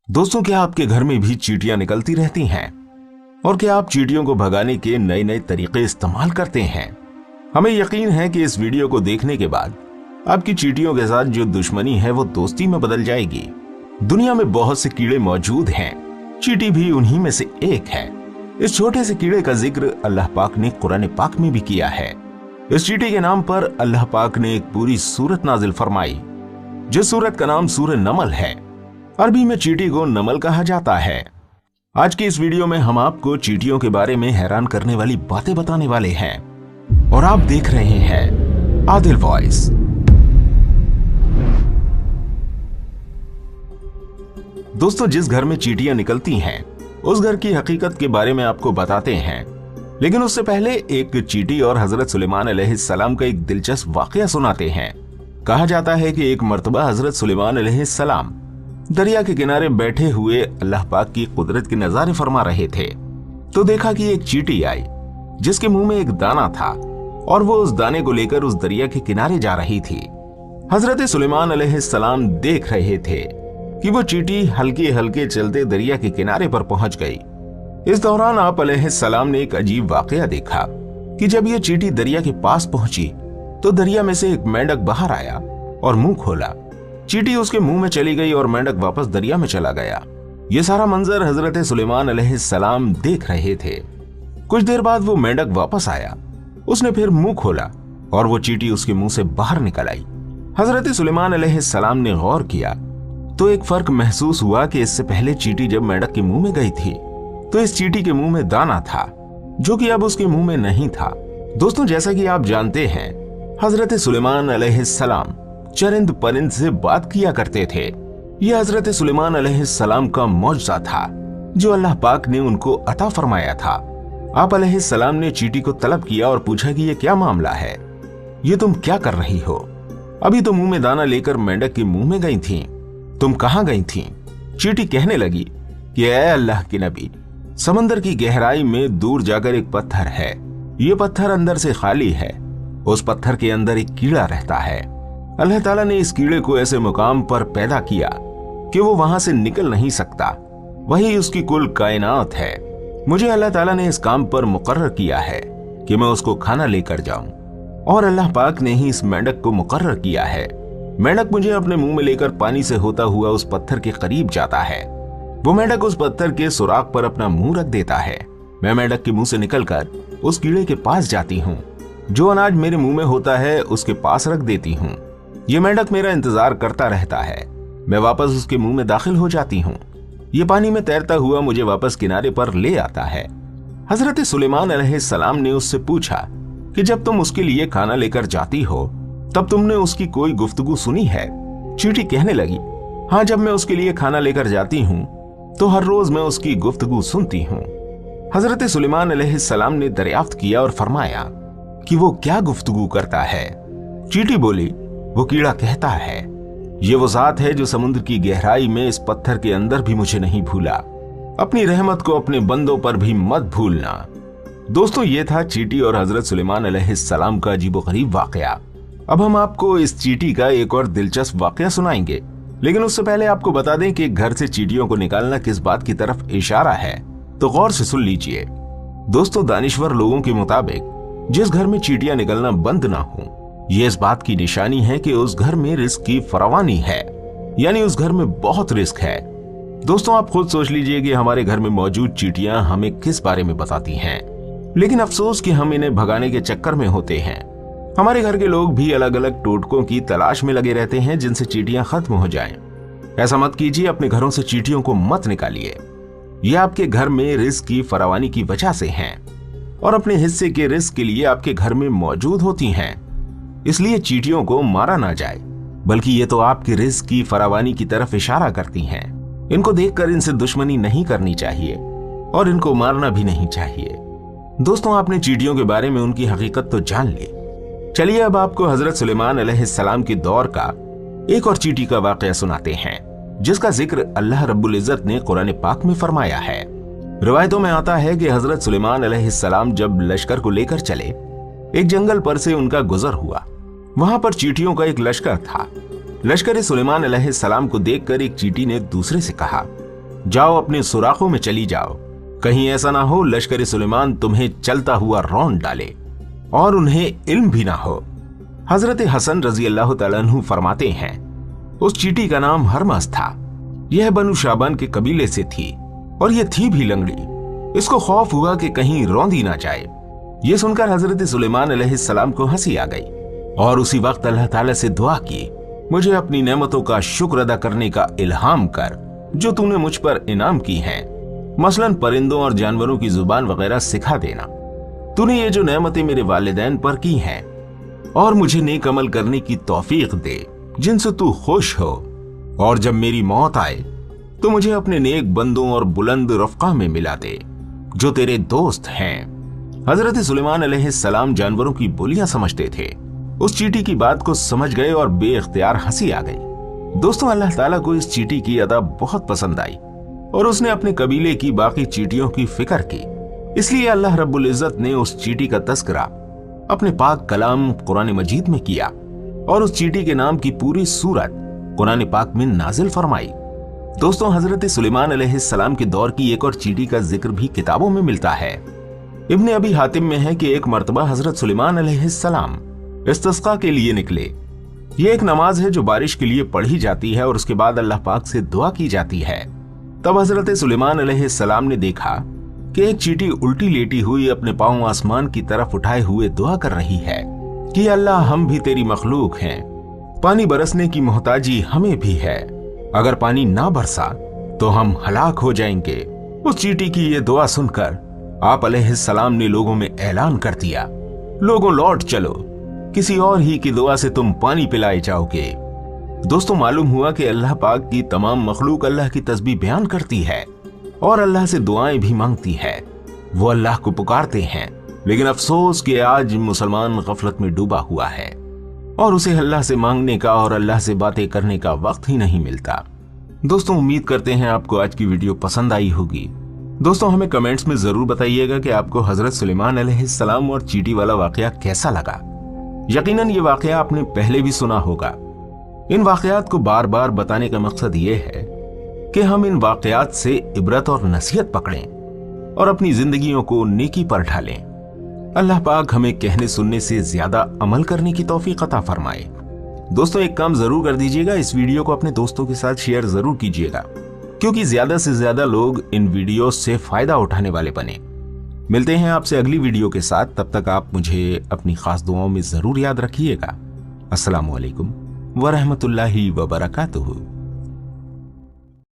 दोस्तों, क्या आपके घर में भी चींटियां निकलती रहती हैं? और क्या आप चींटियों को भगाने के नए नए तरीके इस्तेमाल करते हैं? हमें यकीन है कि इस वीडियो को देखने के बाद आपकी चींटियों के साथ जो दुश्मनी है वो दोस्ती में बदल जाएगी। दुनिया में बहुत से कीड़े मौजूद हैं, चींटी भी उन्हीं में से एक है। इस छोटे से कीड़े का जिक्र अल्लाह पाक ने कुरान पाक में भी किया है। इस चींटी के नाम पर अल्लाह पाक ने एक पूरी सूरत नाजिल फरमाई, जिस सूरत का नाम सूरह नमल है। अरबी में चींटी को नमल कहा जाता है। आज की इस वीडियो में हम आपको चींटियों के बारे में हैरान करने वाली बातें बताने वाले हैं और आप देख रहे हैं आदिल वॉइस। दोस्तों, जिस घर में चींटियां निकलती हैं उस घर की हकीकत के बारे में आपको बताते हैं, लेकिन उससे पहले एक चींटी और हजरत सुलेमान अलैहिस्सलाम का एक दिलचस्प वाकया सुनाते हैं। कहा जाता है कि एक मर्तबा हजरत सुलेमान अलैहिस्सलाम दरिया के किनारे बैठे हुए अल्लाह पाक की कुदरत के नजारे फरमा रहे थे, तो देखा कि एक चींटी आई जिसके मुंह में एक दाना था और वो उस दाने को लेकर उस दरिया के किनारे जा रही थी। हजरत सुलेमान अलैहिस्सलाम देख रहे थे कि वो चींटी हल्के हल्के चलते दरिया के किनारे पर पहुंच गई। इस दौरान आप अलैहिस्सलाम ने एक अजीब वाकया देखा कि जब ये चींटी दरिया के पास पहुंची तो दरिया में से एक मेंढक बाहर आया और मुंह खोला। चींटी उसके मुंह में चली गई और मेंढक वापस दरिया में चला गया। ये सारा मंजर हजरत सुलेमान अलैहिस्सलाम देख रहे थे। कुछ देर बाद वो मेंढक वापस आया, उसने फिर मुंह खोला और वो चींटी उसके मुंह से बाहर निकल आई। हजरत सुलेमान अलैहिस्सलाम ने गौर किया तो एक फर्क महसूस हुआ कि इससे पहले चींटी जब मेंढक के मुंह में गई थी तो इस चींटी के मुंह में दाना था जो कि अब उसके मुंह में नहीं था। दोस्तों, जैसा कि आप जानते हैं, हजरत सुलेमान अलैहिस्सलाम चरिंद परिंद से बात किया करते थे। यह हजरत सुलेमान अलैहिस्सलाम का मौजज़ा था जो अल्लाह पाक ने उनको अता फरमाया था। आप अलैहिस्सलाम ने चींटी को तलब किया और पूछा कि ये क्या मामला है, ये तुम क्या कर रही हो? अभी तो मुंह में दाना लेकर मेंढक के मुंह में गई थी, तुम कहां गई थी? चींटी कहने लगी कि ऐ अल्लाह के नबी, समंदर की गहराई में दूर जाकर एक पत्थर है, ये पत्थर अंदर से खाली है, उस पत्थर के अंदर एक कीड़ा रहता है। अल्लाह ताला ने इस कीड़े को ऐसे मुकाम पर पैदा किया कि वो वहां से निकल नहीं सकता, वही उसकी कुल कायनात है। मुझे अल्लाह ताला ने इस काम पर मुकर्रर किया है कि मैं उसको खाना लेकर जाऊं, और अल्लाह पाक ने ही इस मेंढक को मुकर्रर किया है। मेंढक मुझे अपने मुंह में लेकर पानी से होता हुआ उस पत्थर के करीब जाता है। वो मेंढक उस पत्थर के सुराख पर अपना मुंह रख देता है। मैं मेंढक के मुंह से निकलकर उस कीड़े के पास जाती हूँ, जो अनाज मेरे मुंह में होता है उसके पास रख देती हूँ। ये मेंढक मेरा इंतजार करता रहता है, मैं वापस उसके मुंह में दाखिल हो जाती हूँ। ये पानी में तैरता हुआ मुझे वापस किनारे पर ले आता है। हजरत सुलेमान अलैहिस्सलाम ने उससे पूछा कि जब तुम उसके लिए खाना लेकर जाती हो तब तुमने उसकी कोई गुफ्तगू सुनी है? चींटी कहने लगी, हाँ, जब मैं उसके लिए खाना लेकर जाती हूँ तो हर रोज मैं उसकी गुफ्तगू सुनती हूँ। हजरत सुलेमान अलैहिस्सलाम ने दरियाफ्त किया और फरमाया कि वो क्या गुफ्तगू करता है? चींटी बोली, वो कीड़ा कहता है, ये वो जात है जो समुद्र की गहराई में इस पत्थर के अंदर भी मुझे नहीं भूला, अपनी रहमत को अपने बंदों पर भी मत भूलना। दोस्तों, ये था चींटी और हजरत सुलेमान अलैहिस्सलाम का अजीबोगरीब वाकया। अब हम आपको इस चींटी का एक और दिलचस्प वाकया सुनाएंगे, लेकिन उससे पहले आपको बता दें कि घर से चींटियों को निकालना किस बात की तरफ इशारा है, तो गौर से सुन लीजिए। दोस्तों, दानिश्वर लोगों के मुताबिक जिस घर में चींटियां निकलना बंद ना हो, ये इस बात की निशानी है कि उस घर में रिस्क की फरावानी है, यानी उस घर में बहुत रिस्क है। दोस्तों, आप खुद सोच लीजिए कि हमारे घर में मौजूद चींटियां हमें किस बारे में बताती हैं, लेकिन अफसोस कि हम इन्हें भगाने के चक्कर में होते हैं। हमारे घर के लोग भी अलग अलग टोटकों की तलाश में लगे रहते हैं जिनसे चींटियां खत्म हो जाएं। ऐसा मत कीजिए, अपने घरों से चींटियों को मत निकालिए। ये आपके घर में रिस्क की फरावानी की वजह से हैं और अपने हिस्से के रिस्क के लिए आपके घर में मौजूद होती हैं। इसलिए चींटियों को मारा ना जाए, बल्कि ये तो आपके रिस्क की फरावानी की तरफ इशारा करती हैं। इनको देखकर इनसे दुश्मनी नहीं करनी चाहिए और इनको मारना भी नहीं चाहिए। दोस्तों, आपने चींटियों के बारे में उनकी हकीकत तो जान ली। चलिए अब आपको हजरत सुलेमान अलैहिस्सलाम के दौर का एक और चींटी का वाकया सुनाते हैं, जिसका जिक्र अल्लाह रब्बुल इज्जत ने कुरान पाक में फरमाया है। रिवायतों में आता है कि हजरत सुलेमान अलैहिस्सलाम जब लश्कर को लेकर चले, एक जंगल पर से उनका गुजर हुआ। वहां पर चींटियों का एक लश्कर था। लश्कर सुलेमान अलैहिस्सलाम को देखकर एक चींटी ने दूसरे से कहा जाओ अपने सुराखों में चली जाओ, कहीं ऐसा ना हो लश्कर सुलेमान तुम्हें चलता हुआ रौंद डाले और उन्हें इल्म भी ना हो। हजरत हसन रजी अल्लाह तआला अन्हु फरमाते हैं, उस चींटी का नाम हरमस था। यह बनु शाबान के कबीले से थी और यह थी भी लंगड़ी। इसको खौफ हुआ कि कहीं रौंदी ना जाए। यह सुनकर हजरत सुलेमान अलैहिस्सलाम को हंसी आ गई और उसी वक्त अल्लाह ताला से दुआ की, मुझे अपनी नेमतों का शुक्र अदा करने का इल्हाम कर जो तूने मुझ पर इनाम की हैं, मसलन परिंदों और जानवरों की जुबान वगैरह सिखा देना। तूने ये जो नेमतें मेरे वालिदैन पर की हैं और मुझे नेक अमल करने की तौफीक दे जिनसे तू खुश हो, और जब मेरी मौत आए तो मुझे अपने नेक बंदों और बुलंद रफ़्क़ा में मिला दे जो तेरे दोस्त हैं। हजरत सुलेमान अलैहिस्सलाम जानवरों की बोलियां समझते थे। उस चींटी की बात को समझ गए और बेइख्तियार हंसी आ गई। दोस्तों, अल्लाह ताला को इस चींटी की अदा बहुत पसंद आई और उसने अपने कबीले की बाकी चींटियों की फिक्र की। इसलिए अल्लाह रब्बुल इज्जत ने उस चींटी का तस्करा अपने पाक कलाम कुरान मजीद में किया और उस चींटी के नाम की पूरी सूरत कुरान पाक में नाजिल फरमाई। दोस्तों, हजरत सुलेमान अलैहिस्सलाम के दौर की एक और चींटी का जिक्र भी किताबों में मिलता है। इब्ने अबी हातिम में है कि एक मर्तबा हजरत सुलेमान अलैहिस्सलाम इस्तिस्का के लिए निकले। ये एक नमाज है जो बारिश के लिए पढ़ी जाती है और उसके बाद अल्लाह पाक से दुआ की जाती है। तब हजरत सुलेमान अलैहिस्सलाम ने देखा कि एक चींटी उल्टी लेटी हुई अपने पांव आसमान की तरफ उठाए हुए दुआ कर रही है कि अल्लाह, हम भी तेरी मखलूक हैं, पानी बरसने की मोहताजी हमें भी है, अगर पानी ना बरसा तो हम हलाक हो जाएंगे। उस चींटी की ये दुआ सुनकर आप अलैहिस्सलाम ने लोगों में ऐलान कर दिया, लोगों लौट चलो, किसी और ही की दुआ से तुम पानी पिलाए जाओगे। दोस्तों, मालूम हुआ कि अल्लाह पाक की तमाम मखलूक अल्लाह की तस्बीह बयान करती है और अल्लाह से दुआएं भी मांगती है। वो अल्लाह को पुकारते हैं, लेकिन अफसोस कि आज मुसलमान गफलत में डूबा हुआ है और उसे अल्लाह से मांगने का और अल्लाह से बातें करने का वक्त ही नहीं मिलता। दोस्तों, उम्मीद करते हैं आपको आज की वीडियो पसंद आई होगी। दोस्तों, हमें कमेंट्स में जरूर बताइएगा कि आपको हजरत सुलेमान अलैहिस्सलाम और चींटी वाला वाकया कैसा लगा। यकीनन ये वाकया आपने पहले भी सुना होगा। इन वाकयात को बार बार बताने का मकसद ये है कि हम इन वाकयात से इबरत और नसीहत पकड़ें और अपनी जिंदगियों को नेकी पर ढालें। अल्लाह पाक हमें कहने सुनने से ज्यादा अमल करने की तौफीक अता फरमाए। दोस्तों, एक काम जरूर कर दीजिएगा, इस वीडियो को अपने दोस्तों के साथ शेयर जरूर कीजिएगा, क्योंकि ज्यादा से ज्यादा लोग इन वीडियो से फायदा उठाने वाले बने। मिलते हैं आपसे अगली वीडियो के साथ, तब तक आप मुझे अपनी खास दुआओं में जरूर याद रखिएगा। अस्सलामु अलैकुम व रहमतुल्लाहि व बरकातुहू।